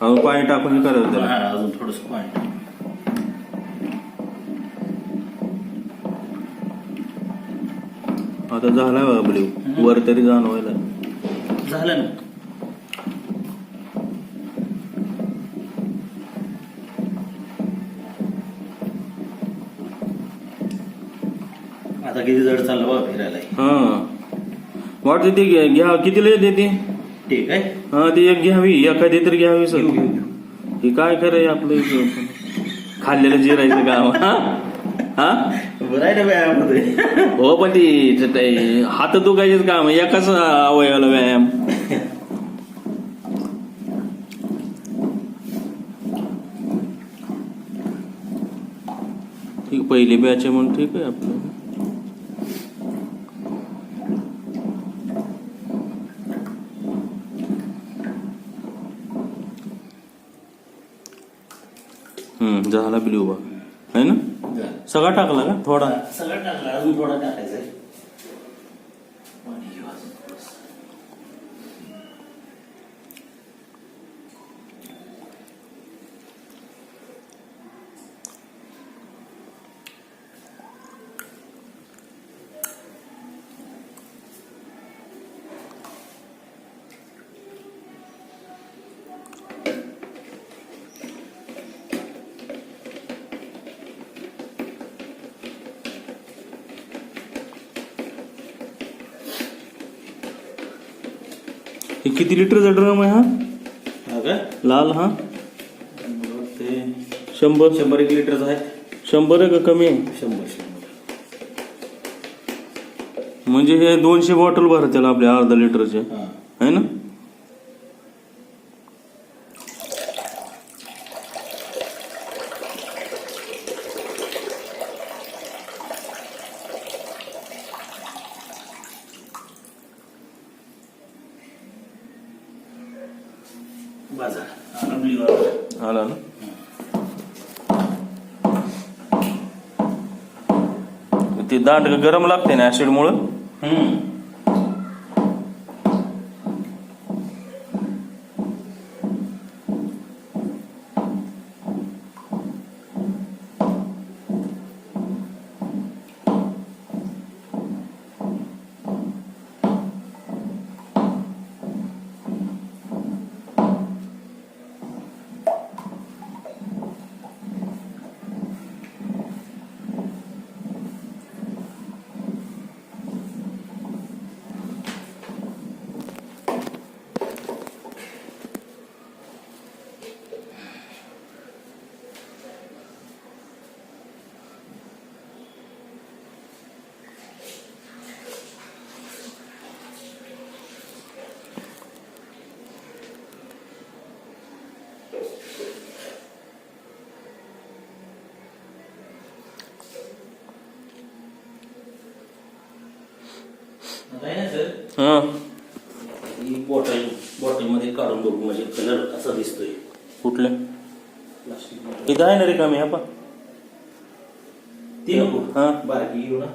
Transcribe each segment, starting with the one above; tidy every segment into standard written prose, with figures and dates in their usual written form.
अजून पाणी टाकून हे करायचं त्याला. हा, अजून थोडस पाणी. आता झाला बघा ब्ल्यू वर तरी जाणवायला झालं ना. आता किती जड चाललं बघा फिरायला. हा वाटतं ते घ्या कितीला येते ते. ठीक आहे. हा ती एक घ्यावी एखादी तर घ्यावी सर. घेऊ घेऊ घेऊ. हे काय करायचं आपलं इथं? खाल्लेलं जिरायचं काम. हा बरं आहे ना व्यायामामध्ये. हो पण ती हात दुखायचेच काम एकाच अवयवाला व्यायाम. ठीक पहिली बॅच आहे म्हणून ठीक आहे आपलं. झाला ब्ल्यू बा है ना. सगळा टाकला का थोडा. सगळं टाकलं अजून थोडा टाकायचं आहे. हे किती लिटरचा ड्रम आहे हा. हा का लाल. हा ते 100 1 लिटरचा आहे. 100 आहे का कमी आहे. 100 म्हणजे हे 200 बॉटल भरत त्याला आपल्या अर्धा लिटरचे हा. है ना. बाजार आला ना. ते दांड गरम लागते ना ऍसिड मुळे. हा बॉटल मध्ये काढून बघू म्हणजे कलर असा दिसतोय. कुठले इथं आहे ना रे कमी. हा ती नको. हा बारकी घेऊ ना.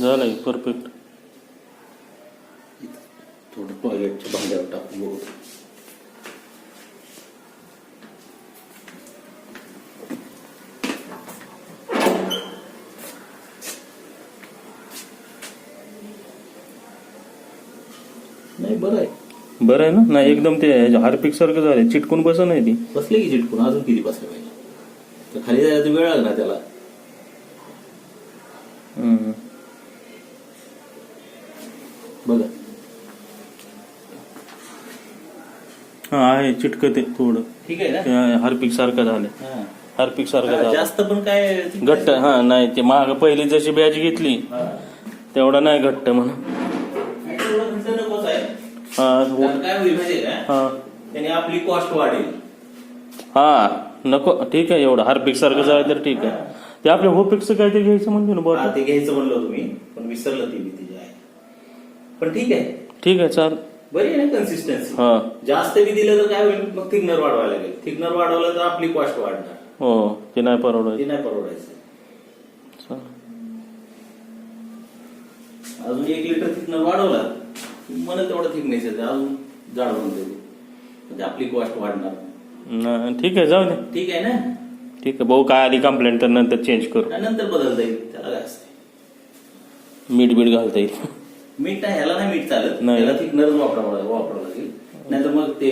झालंय परफेक्ट. थोडं टॉयलेटच्या भांड्यावर टाकून बघू. नाही बरं आहे. बरं आहे ना. नाही एकदम ते हार्पिक सारखं झालंय. चिटकून बस नाही ती. बसले की चिटकून. अजून किती बसले पाहिजे. तर खाली जायचा वेळ लागला त्याला. बघा हा आहे चिटकते थोडं. ठीक आहे ना. हार्पिक सारखं झालं. हार्पिक सारखं झालं जास्त पण काय घट्ट. हा नाही ते माग पहिली जशी बॅच घेतली तेवढा नाही घट्ट म्हणा. एवढं घट्ट नकोच आहे. हा कारण काय होईल माहितीये का, हा त्याने आपली कॉस्ट वाढेल. हा नको ठीक आहे. एवढं हार्पिक सारखं झालं तर ठीक आहे. ते आपल्या होपिकचं काहीतरी घ्यायचं म्हणतो ना हा, बॉटल. ते घ्यायचं म्हणलं तुम्ही पण विसरलं ती मी तिची आहे. पण ठीक आहे, ठीक आहे चाल. बरी आहे ना कन्सिस्टन्सी. हा जास्त बी दिलं तर काय होईल, मग थिकनर वाढवायला लागेल. थिकनर वाढवलं तर आपली कॉस्ट वाढणार, हो ते नाही परवडायचं. ते नाही परवडायचं. चाल. अजून 1 लिटर थिकनर वाढवला मला तेवढं थिकनेस येते, अजून जाड बनते, म्हणजे आपली कॉस्ट वाढणार. नाही, ठीक आहे जाऊ दे. ठीक आहे ना. ठीक आहे भाऊ, काय आली कंप्लेंट तर नंतर चेंज करू. आणि नंतर बदलता येईल, त्याला काय असते. मीठ बीठ घालता येईल. मीठ नाही, ह्याला नाही मीठ चालत, नाही. त्याला थिकनरच वापरावं लागेल. नाहीतर मग ते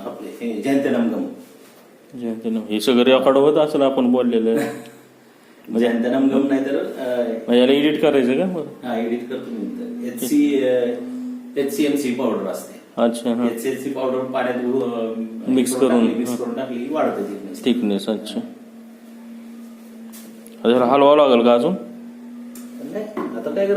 आपले हे जयंतनमगम हे सगळं रेकॉर्ड होत असेल आपण बोललेलं. जयंतनमगम नाही तर मग याला एडिट करायचं का मग? हा, एडिट करतो मी. HCMC पावडर असते. अच्छा हा HCMC पावडर पाण्यात मिक्स करून टाकली वाढते थिकनेस. थिकनेस. अच्छा जरा हलवावं लागेल का अजून? नाही, आता काय